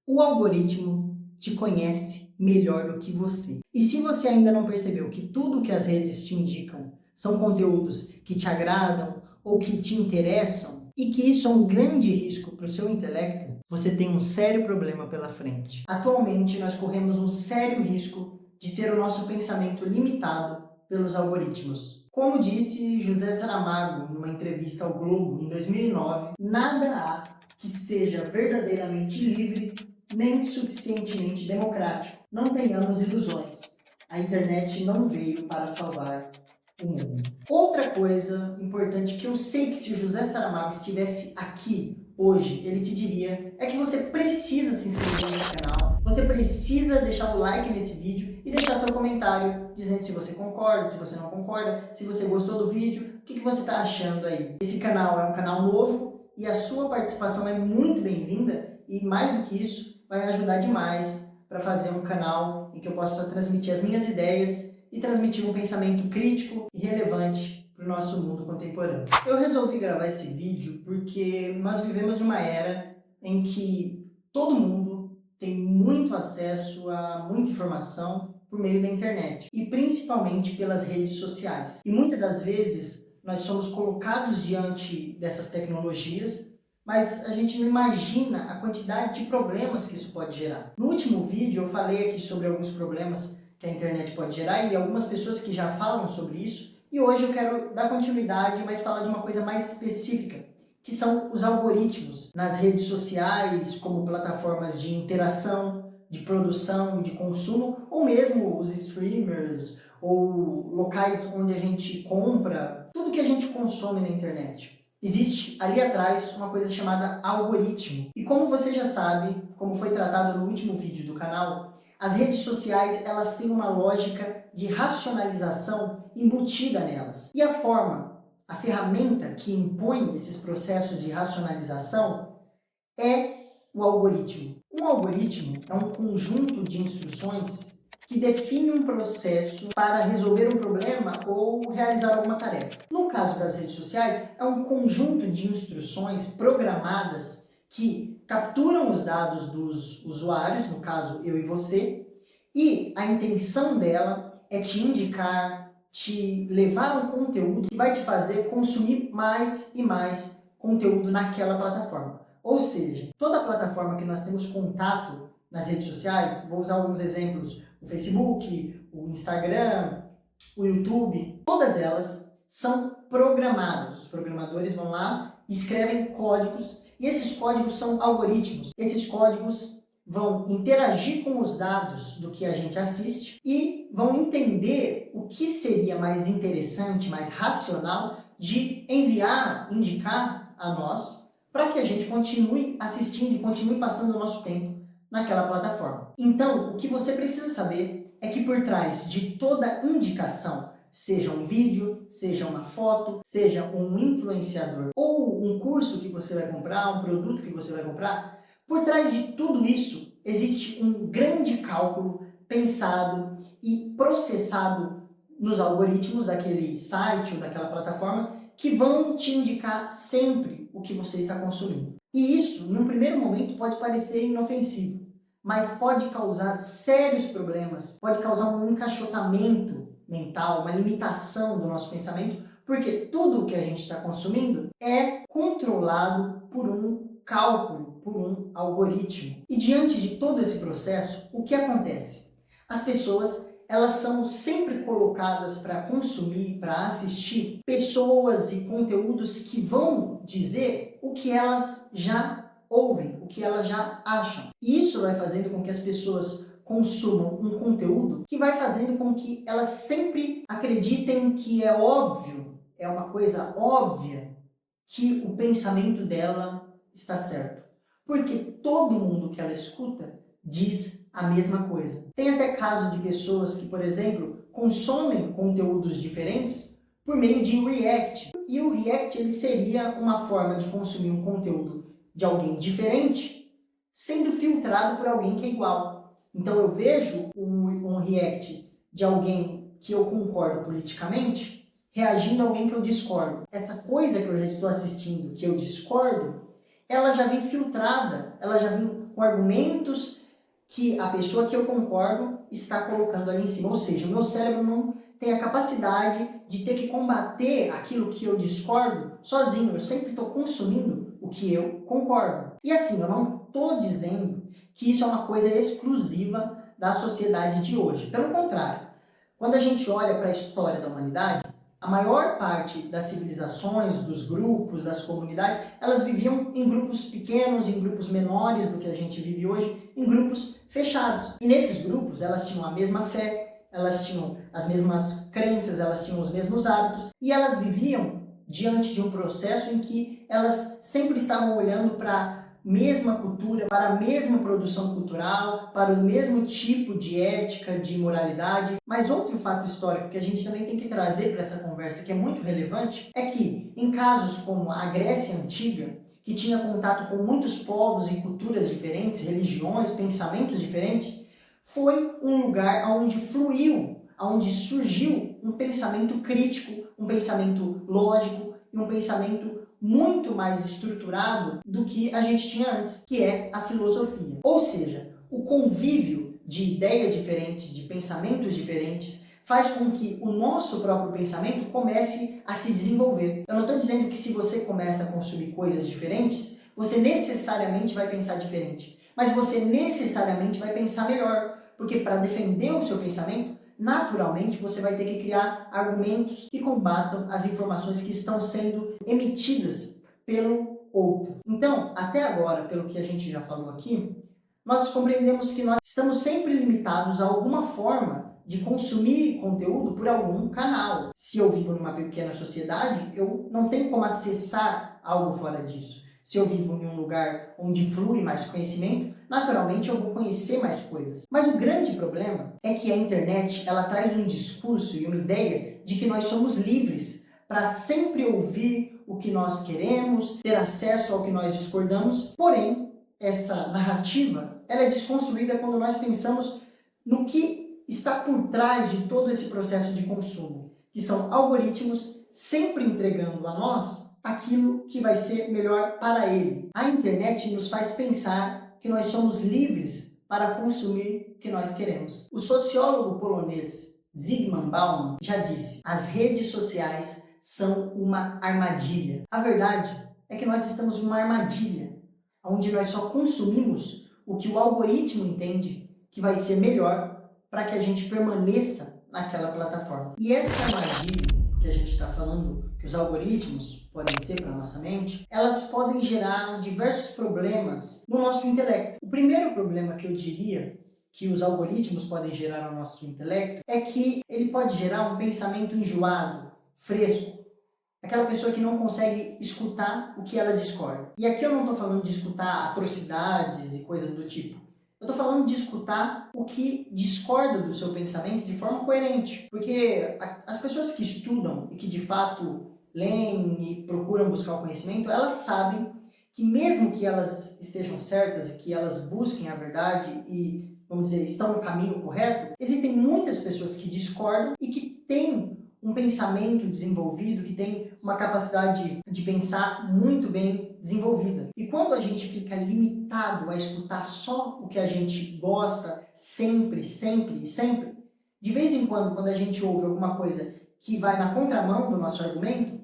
O algoritmo te conhece melhor do que você. E se você ainda não percebeu que tudo que as redes te indicam são conteúdos que te agradam ou que te interessam, e que isso é um grande risco para o seu intelecto, você tem um sério problema pela frente. Atualmente, nós corremos um sério risco de ter o nosso pensamento limitado pelos algoritmos. Como disse José Saramago numa entrevista ao Globo em 2009, nada há que seja verdadeiramente livre nem suficientemente democrático. Não tenhamos ilusões. A internet não veio para salvar o mundo. Outra coisa importante que eu sei que se o José Saramago estivesse aqui hoje, ele te diria é que você precisa se inscrever nesse canal, você precisa deixar o like nesse vídeo e deixar seu comentário dizendo se você concorda, se você não concorda, se você gostou do vídeo, o que você está achando aí. Esse canal é um canal novo e a sua participação é muito bem-vinda e mais do que isso, vai me ajudar demais para fazer um canal em que eu possa transmitir as minhas ideias e transmitir um pensamento crítico e relevante para o nosso mundo contemporâneo. Eu resolvi gravar esse vídeo porque nós vivemos numa era em que todo mundo tem muito acesso a muita informação por meio da internet e principalmente pelas redes sociais. E muitas das vezes nós somos colocados diante dessas tecnologias, mas a gente não imagina a quantidade de problemas que isso pode gerar. No último vídeo eu falei aqui sobre alguns problemas que a internet pode gerar e algumas pessoas que já falam sobre isso, e hoje eu quero dar continuidade, mas falar de uma coisa mais específica, que são os algoritmos nas redes sociais, como plataformas de interação, de produção, de consumo, ou mesmo os streamers, ou locais onde a gente compra, tudo que a gente consome na internet. Existe ali atrás uma coisa chamada algoritmo. E como você já sabe, como foi tratado no último vídeo do canal, as redes sociais elas têm uma lógica de racionalização embutida nelas. E a ferramenta que impõe esses processos de racionalização é o algoritmo. Um algoritmo é um conjunto de instruções que define um processo para resolver um problema ou realizar alguma tarefa. No caso das redes sociais, é um conjunto de instruções programadas que capturam os dados dos usuários, no caso eu e você, e a intenção dela é te indicar, te levar a um conteúdo que vai te fazer consumir mais e mais conteúdo naquela plataforma. Ou seja, toda plataforma que nós temos contato nas redes sociais, vou usar alguns exemplos, o Facebook, o Instagram, o YouTube, todas elas são programadas. Os programadores vão lá, escrevem códigos, e esses códigos são algoritmos. Esses códigos vão interagir com os dados do que a gente assiste e vão entender o que seria mais interessante, mais racional de enviar, indicar a nós, para que a gente continue assistindo e continue passando o nosso tempo naquela plataforma. Então, o que você precisa saber é que por trás de toda indicação, seja um vídeo, seja uma foto, seja um influenciador ou um curso que você vai comprar, um produto que você vai comprar, por trás de tudo isso existe um grande cálculo pensado e processado nos algoritmos daquele site ou daquela plataforma que vão te indicar sempre o que você está consumindo. E isso, num primeiro momento, pode parecer inofensivo, mas pode causar sérios problemas, pode causar um encaixotamento mental, uma limitação do nosso pensamento, porque tudo o que a gente está consumindo é controlado por um cálculo, por um algoritmo. E diante de todo esse processo, o que acontece? As pessoas elas são sempre colocadas para consumir, para assistir pessoas e conteúdos que vão dizer o que elas já ouvem, o que elas já acham. E isso vai fazendo com que as pessoas consumam um conteúdo que vai fazendo com que elas sempre acreditem que é óbvio, é uma coisa óbvia, que o pensamento dela está certo. Porque todo mundo que ela escuta diz a mesma coisa. Tem até caso de pessoas que, por exemplo, consomem conteúdos diferentes por meio de react. E o react ele seria uma forma de consumir um conteúdo de alguém diferente, sendo filtrado por alguém que é igual. Então eu vejo um react de alguém que eu concordo politicamente, reagindo a alguém que eu discordo. Essa coisa que eu já estou assistindo, que eu discordo, ela já vem filtrada, ela já vem com argumentos que a pessoa que eu concordo está colocando ali em cima. Ou seja, o meu cérebro não tem a capacidade de ter que combater aquilo que eu discordo sozinho. Eu sempre estou consumindo o que eu concordo. E assim, eu não estou dizendo que isso é uma coisa exclusiva da sociedade de hoje. Pelo contrário, quando a gente olha para a história da humanidade, a maior parte das civilizações, dos grupos, das comunidades, elas viviam em grupos pequenos, em grupos menores do que a gente vive hoje, em grupos fechados. E nesses grupos, elas tinham a mesma fé, elas tinham as mesmas crenças, elas tinham os mesmos hábitos, e elas viviam diante de um processo em que elas sempre estavam olhando para a mesma cultura, para a mesma produção cultural, para o mesmo tipo de ética, de moralidade. Mas outro fato histórico que a gente também tem que trazer para essa conversa, que é muito relevante, é que em casos como a Grécia Antiga, que tinha contato com muitos povos e culturas diferentes, religiões, pensamentos diferentes, foi um lugar onde fluiu, onde surgiu um pensamento crítico, um pensamento lógico e um pensamento muito mais estruturado do que a gente tinha antes, que é a filosofia. Ou seja, o convívio de ideias diferentes, de pensamentos diferentes, faz com que o nosso próprio pensamento comece a se desenvolver. Eu não estou dizendo que se você começa a consumir coisas diferentes, você necessariamente vai pensar diferente, mas você necessariamente vai pensar melhor, porque para defender o seu pensamento, naturalmente você vai ter que criar argumentos que combatam as informações que estão sendo emitidas pelo outro. Então, até agora, pelo que a gente já falou aqui, nós compreendemos que nós estamos sempre limitados a alguma forma de consumir conteúdo por algum canal. Se eu vivo numa pequena sociedade, eu não tenho como acessar algo fora disso. Se eu vivo em um lugar onde flui mais conhecimento, naturalmente eu vou conhecer mais coisas. Mas o grande problema é que a internet, ela traz um discurso e uma ideia de que nós somos livres para sempre ouvir o que nós queremos, ter acesso ao que nós discordamos. Porém, essa narrativa, ela é desconstruída quando nós pensamos no que está por trás de todo esse processo de consumo, que são algoritmos sempre entregando a nós aquilo que vai ser melhor para ele. A internet nos faz pensar que nós somos livres para consumir o que nós queremos. O sociólogo polonês Zygmunt Bauman já disse: as redes sociais são uma armadilha. A verdade é que nós estamos numa armadilha, onde nós só consumimos o que o algoritmo entende que vai ser melhor para que a gente permaneça naquela plataforma. E essa armadilha que a gente está falando, que os algoritmos podem ser para a nossa mente, elas podem gerar diversos problemas no nosso intelecto. O primeiro problema que eu diria que os algoritmos podem gerar no nosso intelecto é que ele pode gerar um pensamento enjoado, fresco, aquela pessoa que não consegue escutar o que ela discorda. E aqui eu não estou falando de escutar atrocidades e coisas do tipo. Eu estou falando de escutar o que discorda do seu pensamento de forma coerente. Porque as pessoas que estudam e que de fato leem e procuram buscar o conhecimento, elas sabem que mesmo que elas estejam certas e que elas busquem a verdade e, vamos dizer, estão no caminho correto, existem muitas pessoas que discordam e que têm um pensamento desenvolvido, que tem uma capacidade de pensar muito bem desenvolvida. E quando a gente fica limitado a escutar só o que a gente gosta, sempre, sempre, sempre, de vez em quando a gente ouve alguma coisa que vai na contramão do nosso argumento,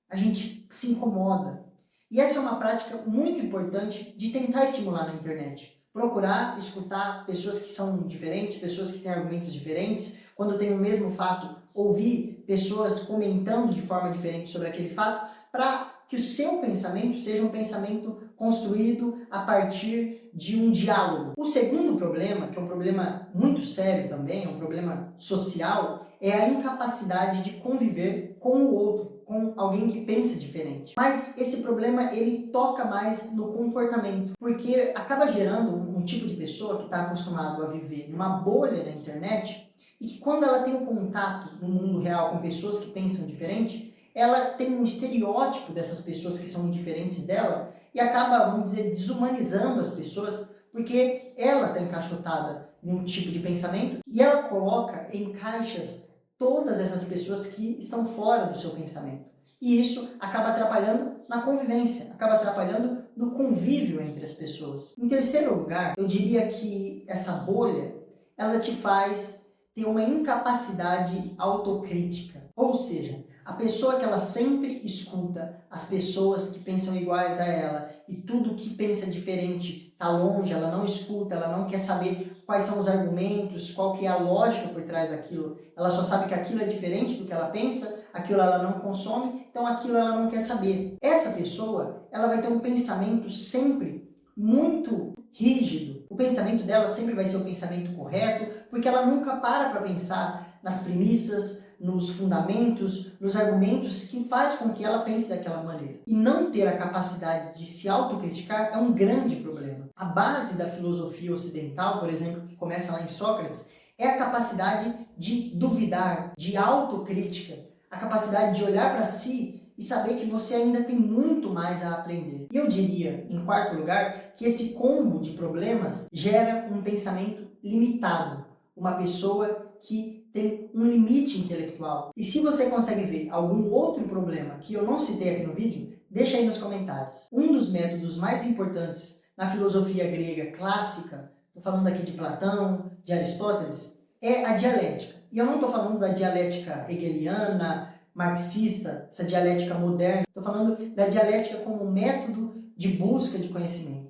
a gente se incomoda. E essa é uma prática muito importante de tentar estimular na internet. Procurar escutar pessoas que são diferentes, pessoas que têm argumentos diferentes. Quando tem o mesmo fato, ouvir pessoas comentando de forma diferente sobre aquele fato, para que o seu pensamento seja um pensamento construído a partir de um diálogo. O segundo problema, que é um problema muito sério também, é um problema social, é a incapacidade de conviver com o outro, com alguém que pensa diferente. Mas esse problema, ele toca mais no comportamento, porque acaba gerando um tipo de pessoa que está acostumado a viver numa bolha na internet e que quando ela tem um contato no mundo real com pessoas que pensam diferente, ela tem um estereótipo dessas pessoas que são diferentes dela e acaba, vamos dizer, desumanizando as pessoas, porque ela está encaixotada em um tipo de pensamento e ela coloca em caixas todas essas pessoas que estão fora do seu pensamento. E isso acaba atrapalhando na convivência, acaba atrapalhando no convívio entre as pessoas. Em terceiro lugar, eu diria que essa bolha, ela te faz ter uma incapacidade autocrítica. Ou seja, a pessoa que ela sempre escuta as pessoas que pensam iguais a ela e tudo que pensa diferente está longe, ela não escuta, ela não quer saber quais são os argumentos, qual que é a lógica por trás daquilo. Ela só sabe que aquilo é diferente do que ela pensa, aquilo ela não consome, então aquilo ela não quer saber. Essa pessoa, ela vai ter um pensamento sempre muito rígido. O pensamento dela sempre vai ser o pensamento correto, porque ela nunca para pensar nas premissas, nos fundamentos, nos argumentos que faz com que ela pense daquela maneira. E não ter a capacidade de se autocriticar é um grande problema. A base da filosofia ocidental, por exemplo, que começa lá em Sócrates, é a capacidade de duvidar, de autocrítica, a capacidade de olhar para si e saber que você ainda tem muito mais a aprender. E eu diria, em quarto lugar, que esse combo de problemas gera um pensamento limitado, uma pessoa que tem um limite intelectual. E se você consegue ver algum outro problema que eu não citei aqui no vídeo, deixa aí nos comentários. Um dos métodos mais importantes na filosofia grega clássica, estou falando aqui de Platão, de Aristóteles, é a dialética. E eu não estou falando da dialética hegeliana, marxista, essa dialética moderna. Estou falando da dialética como método de busca de conhecimento.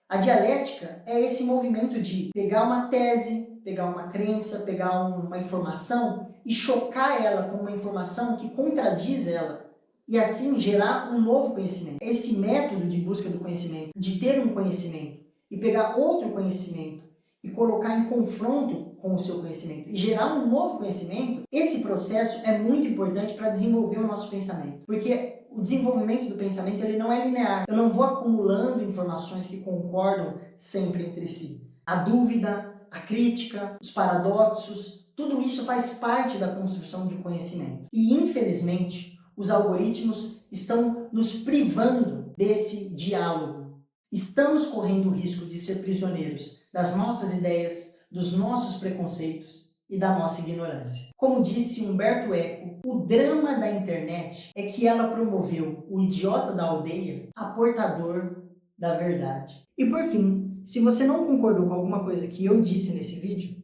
A dialética é esse movimento de pegar uma tese, pegar uma crença, pegar uma informação e chocar ela com uma informação que contradiz ela e assim gerar um novo conhecimento. Esse método de busca do conhecimento, de ter um conhecimento e pegar outro conhecimento e colocar em confronto com o seu conhecimento e gerar um novo conhecimento, esse processo é muito importante para desenvolver o nosso pensamento, porque o desenvolvimento do pensamento ele não é linear. Eu não vou acumulando informações que concordam sempre entre si. A dúvida, a crítica, os paradoxos, tudo isso faz parte da construção de um conhecimento. E, infelizmente, os algoritmos estão nos privando desse diálogo. Estamos correndo o risco de ser prisioneiros das nossas ideias, dos nossos preconceitos e da nossa ignorância. Como disse Humberto Eco, o drama da internet é que ela promoveu o idiota da aldeia a portador da verdade. E por fim, se você não concordou com alguma coisa que eu disse nesse vídeo,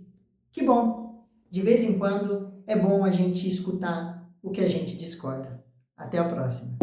que bom! De vez em quando é bom a gente escutar o que a gente discorda. Até a próxima!